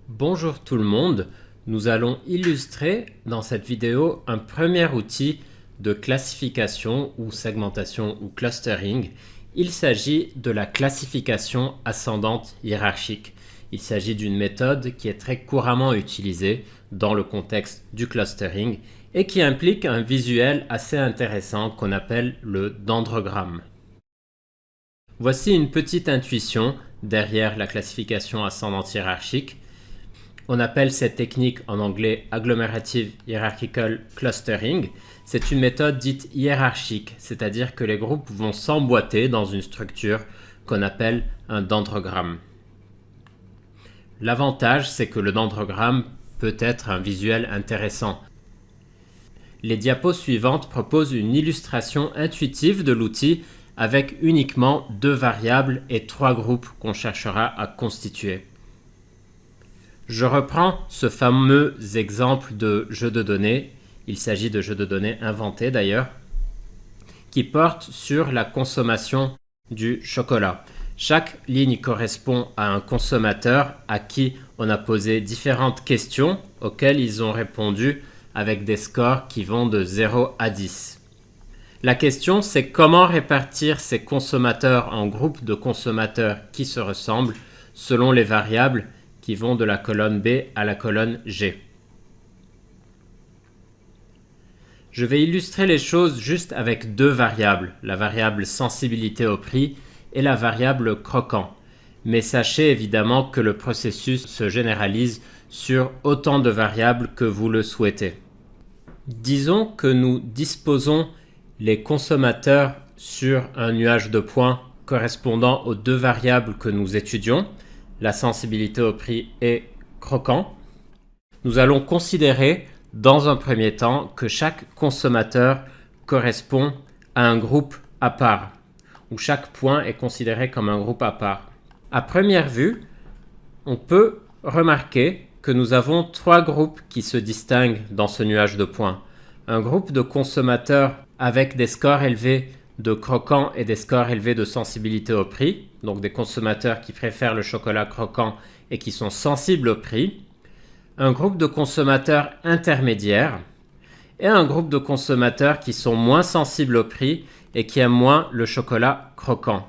Bonjour tout le monde, nous allons illustrer dans cette vidéo un premier outil de classification ou segmentation ou clustering. Il s'agit de la classification ascendante hiérarchique. Il s'agit d'une méthode qui est très couramment utilisée dans le contexte du clustering et qui implique un visuel assez intéressant qu'on appelle le dendrogramme. Voici une petite intuition derrière la classification ascendante hiérarchique. On appelle cette technique en anglais Agglomerative Hierarchical Clustering. C'est une méthode dite hiérarchique, c'est-à-dire que les groupes vont s'emboîter dans une structure qu'on appelle un dendrogramme. L'avantage, c'est que le dendrogramme peut être un visuel intéressant. Les diapos suivantes proposent une illustration intuitive de l'outil avec uniquement 2 variables et 3 groupes qu'on cherchera à constituer. Je reprends ce fameux exemple de jeu de données, il s'agit de jeux de données inventés d'ailleurs, qui porte sur la consommation du chocolat. Chaque ligne correspond à un consommateur à qui on a posé différentes questions auxquelles ils ont répondu avec des scores qui vont de 0 à 10. La question, c'est comment répartir ces consommateurs en groupes de consommateurs qui se ressemblent selon les variables qui vont de la colonne B à la colonne G. Je vais illustrer les choses juste avec 2 variables, la variable sensibilité au prix et la variable croquant. Mais sachez évidemment que le processus se généralise sur autant de variables que vous le souhaitez. Disons que nous disposons les consommateurs sur un nuage de points correspondant aux 2 variables que nous étudions, la sensibilité au prix et croquant. Nous allons considérer dans un premier temps que chaque consommateur correspond à un groupe à part, où chaque point est considéré comme un groupe à part. À première vue, on peut remarquer que nous avons 3 groupes qui se distinguent dans ce nuage de points. Un groupe de consommateurs avec des scores élevés de croquant et des scores élevés de sensibilité au prix, donc des consommateurs qui préfèrent le chocolat croquant et qui sont sensibles au prix, un groupe de consommateurs intermédiaires et un groupe de consommateurs qui sont moins sensibles au prix et qui aiment moins le chocolat croquant.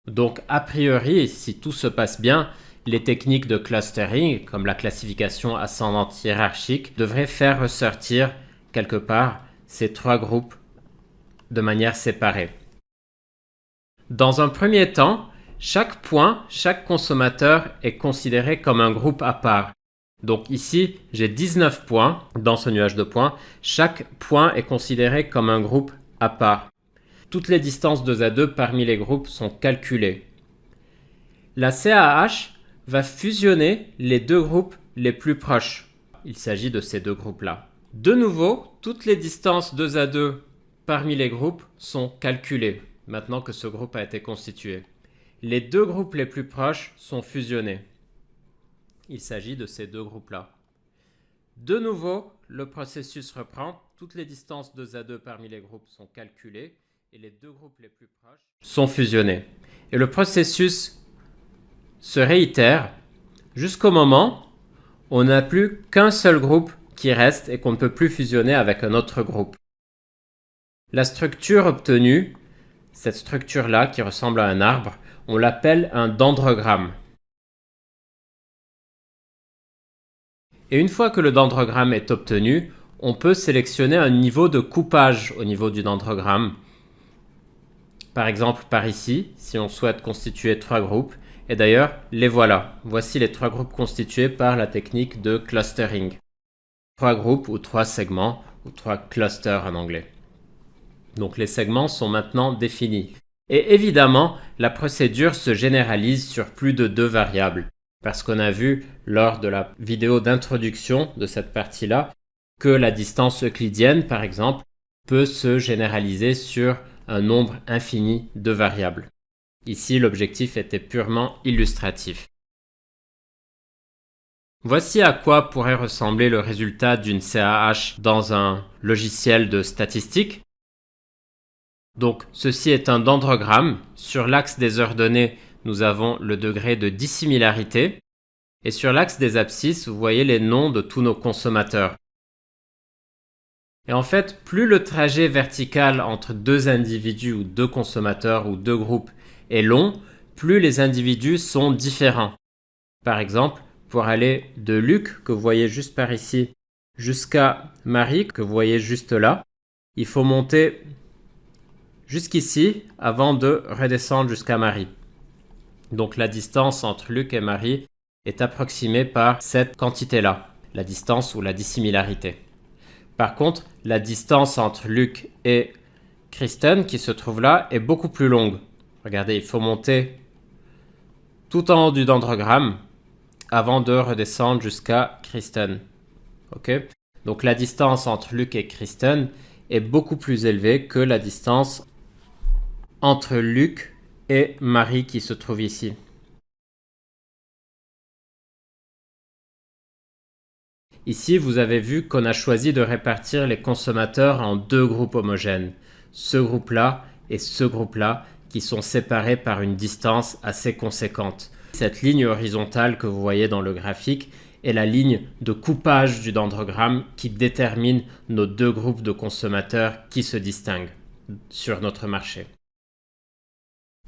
Donc a priori, si tout se passe bien, les techniques de clustering, comme la classification ascendante hiérarchique, devraient faire ressortir quelque part ces 3 groupes de manière séparée. Dans un premier temps, chaque point, chaque consommateur est considéré comme un groupe à part. Donc ici, j'ai 19 points dans ce nuage de points. Chaque point est considéré comme un groupe à part. Toutes les distances 2 à 2 parmi les groupes sont calculées. La CAH va fusionner les 2 groupes les plus proches. Il s'agit de ces 2 groupes-là. De nouveau, toutes les distances 2 à 2 parmi les groupes sont calculées, maintenant que ce groupe a été constitué. Les 2 groupes les plus proches sont fusionnés. Il s'agit de ces 2 groupes-là. De nouveau, le processus reprend. Toutes les distances 2 à 2 parmi les groupes sont calculées et les 2 groupes les plus proches sont fusionnés. Et le processus se réitère jusqu'au moment où on n'a plus qu'un seul groupe qui reste et qu'on ne peut plus fusionner avec un autre groupe. La structure obtenue, cette structure-là qui ressemble à un arbre, on l'appelle un dendrogramme. Et une fois que le dendrogramme est obtenu, on peut sélectionner un niveau de coupage au niveau du dendrogramme. Par exemple, par ici, si on souhaite constituer 3 groupes. Et d'ailleurs, les voilà. Voici les 3 groupes constitués par la technique de clustering. 3 groupes ou 3 segments, ou 3 clusters en anglais. Donc les segments sont maintenant définis. Et évidemment, la procédure se généralise sur plus de 2 variables. Parce qu'on a vu lors de la vidéo d'introduction de cette partie-là que la distance euclidienne, par exemple, peut se généraliser sur un nombre infini de variables. Ici, l'objectif était purement illustratif. Voici à quoi pourrait ressembler le résultat d'une CAH dans un logiciel de statistique. Donc, ceci est un dendrogramme. Sur l'axe des heures données, nous avons le degré de dissimilarité. Et sur l'axe des abscisses, vous voyez les noms de tous nos consommateurs. Et en fait, plus le trajet vertical entre deux individus ou deux consommateurs ou deux groupes est long, plus les individus sont différents. Par exemple, pour aller de Luc, que vous voyez juste par ici, jusqu'à Marie, que vous voyez juste là, il faut monter jusqu'ici avant de redescendre jusqu'à Marie. Donc la distance entre Luc et Marie est approximée par cette quantité-là, la distance ou la dissimilarité. Par contre, la distance entre Luc et Kristen, qui se trouve là, est beaucoup plus longue. Regardez, il faut monter tout en haut du dendrogramme avant de redescendre jusqu'à Kristen. Okay? Donc la distance entre Luc et Kristen est beaucoup plus élevée que la distance entre Luc et Marie qui se trouve ici. Ici, vous avez vu qu'on a choisi de répartir les consommateurs en deux groupes homogènes. Ce groupe-là et ce groupe-là qui sont séparés par une distance assez conséquente. Cette ligne horizontale que vous voyez dans le graphique est la ligne de coupage du dendrogramme qui détermine nos deux groupes de consommateurs qui se distinguent sur notre marché.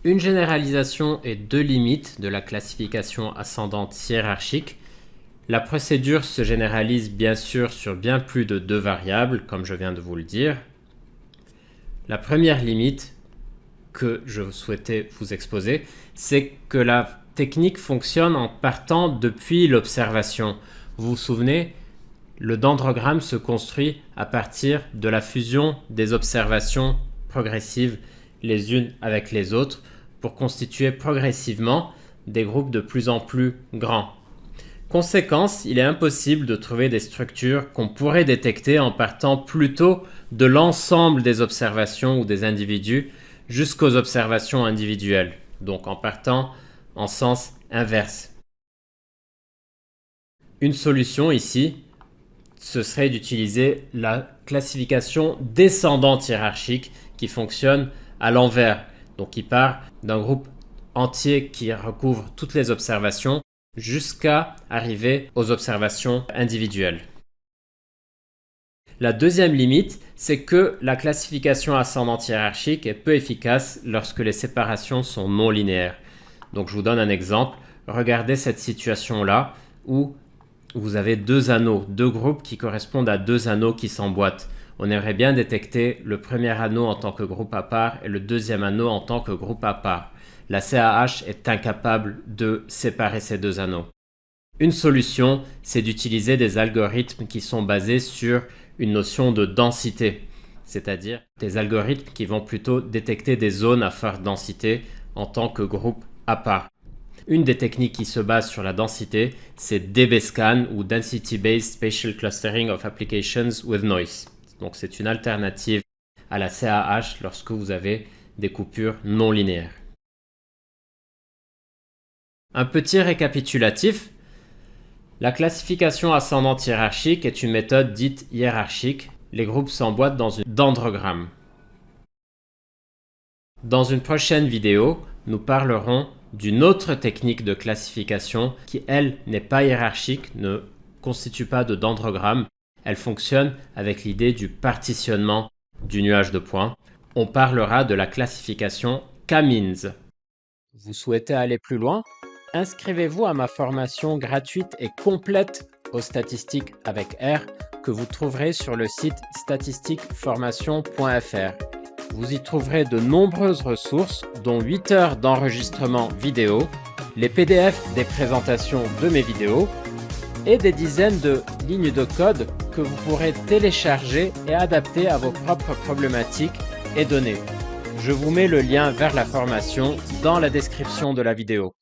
Une généralisation et deux limites de la classification ascendante hiérarchique. La procédure se généralise bien sûr sur bien plus de deux variables, comme je viens de vous le dire. La première limite que je souhaitais vous exposer, c'est que la technique fonctionne en partant depuis l'observation. Vous vous souvenez, le dendrogramme se construit à partir de la fusion des observations progressives les unes avec les autres pour constituer progressivement des groupes de plus en plus grands. Conséquence, il est impossible de trouver des structures qu'on pourrait détecter en partant plutôt de l'ensemble des observations ou des individus jusqu'aux observations individuelles, donc en partant en sens inverse. Une solution ici, ce serait d'utiliser la classification descendante hiérarchique qui fonctionne à l'envers, donc qui part d'un groupe entier qui recouvre toutes les observations jusqu'à arriver aux observations individuelles. La deuxième limite, c'est que la classification ascendante hiérarchique est peu efficace lorsque les séparations sont non linéaires. Donc je vous donne un exemple. Regardez cette situation-là où vous avez deux anneaux, deux groupes qui correspondent à deux anneaux qui s'emboîtent. On aimerait bien détecter le premier anneau en tant que groupe à part et le deuxième anneau en tant que groupe à part. La CAH est incapable de séparer ces deux anneaux. Une solution, c'est d'utiliser des algorithmes qui sont basés sur une notion de densité, c'est-à-dire des algorithmes qui vont plutôt détecter des zones à forte densité en tant que groupe à part. Une des techniques qui se base sur la densité, c'est DBSCAN ou Density Based Spatial Clustering of Applications with Noise. Donc c'est une alternative à la CAH lorsque vous avez des coupures non linéaires. Un petit récapitulatif. La classification ascendante hiérarchique est une méthode dite hiérarchique. Les groupes s'emboîtent dans un dendrogramme. Dans une prochaine vidéo, nous parlerons d'une autre technique de classification qui, elle, n'est pas hiérarchique, ne constitue pas de dendrogramme. Elle fonctionne avec l'idée du partitionnement du nuage de points. On parlera de la classification K-means. Vous souhaitez aller plus loin ? Inscrivez-vous à ma formation gratuite et complète aux statistiques avec R que vous trouverez sur le site statistiqueformation.fr. Vous y trouverez de nombreuses ressources, dont 8 heures d'enregistrement vidéo, les PDF des présentations de mes vidéos et des dizaines de lignes de code que vous pourrez télécharger et adapter à vos propres problématiques et données. Je vous mets le lien vers la formation dans la description de la vidéo.